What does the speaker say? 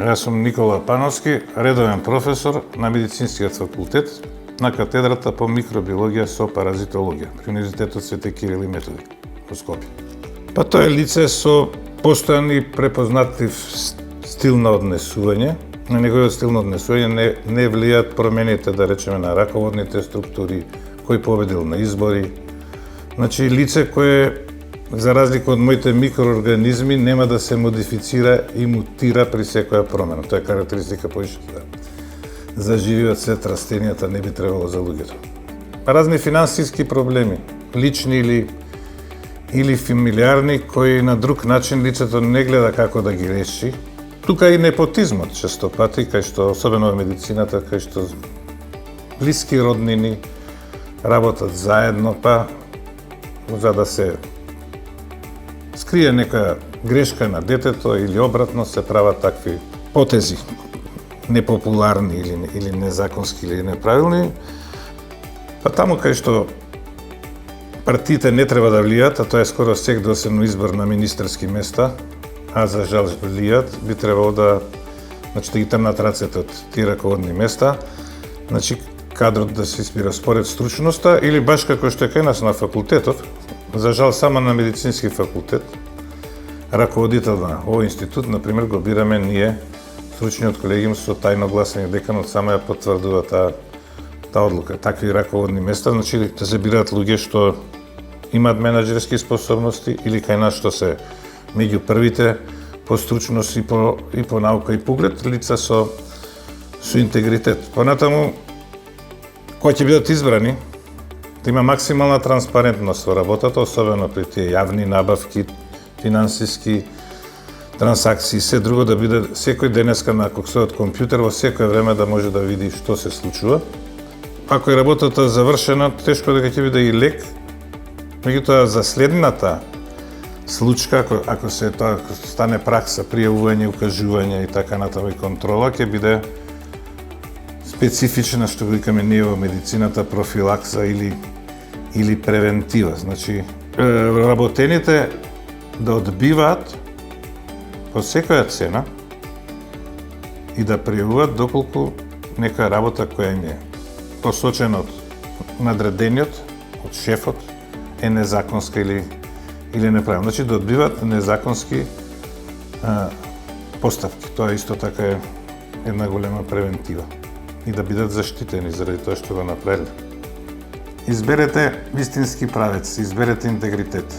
Јас сум Никола Пановски, редовен професор на Медицинскиот факултет на катедрата по микробиологија со паразитологија при Универзитетот Свети Кирил и Методи во Скопје. Па тоа е лице со постојан и препознатив стил на однесување. На неговиот стил на однесување не влијаат промените, да речеме, на раководните структури, кој победил на избори. Значи, лице кое, за разлика од моите микроорганизми, нема да се модифицира и мутира при секоја промена. Тоа е карактеристика поишта. За живиот свет растенијата не би требало за луѓето. Разни финансиски проблеми, лични или фамилиарни, кои на друг начин лицето не гледа како да ги реши. Тука и непотизмот често пати, кај што, особено во медицината, кај што блиски роднини работат заедно, па за да се скрие нека грешка на детето или обратно се прават такви потези, непопуларни или незаконски или неправилни. Па таму кај што партиите не треба да влијат, а тоа е скоро секдосен избор на министерски места, а за жал влијат, би требало да ги трнат рацете од тие раководни места, кадрот да се избира според стручноста или баш како што е кај нас на факултетот, за жал само на медицински факултет, раководител на овој институт, например, го бираме ние, стручниот колегиум со тајно гласање, деканот само ја потврдува таа одлука. Такви раководни места, значи да се бираат луѓе што имаат менаџерски способности или кај нас што се меѓу првите по стручност и по наука и поглед, лица со интегритет. Понатаму, кои ќе бидат избрани, да има максимална транспарентност во работата, особено при тие јавни набавки, финансиски трансакции, се друго да биде секој денеска на својот компјутер во секое време да може да види што се случува. Ако е работата завршена, тешко дека ќе биде и лек, меѓутоа за следната случка, ако стане пракса, пријавување, укажување и така натаму и контрола, ќе биде специфична, што го викаме ние во медицината, профилакса или превентива. Значи, работените да одбиваат по секоја цена и да пријавуваат доколку нека работа која им е посочена од надредениот, од шефот, е незаконска или неправилна. Значи да одбиваат незаконски поставки. Тоа исто така е една голема превентива. И да бидат заштитени заради тоа што го направиле. Изберете вистински правец, изберете интегритет.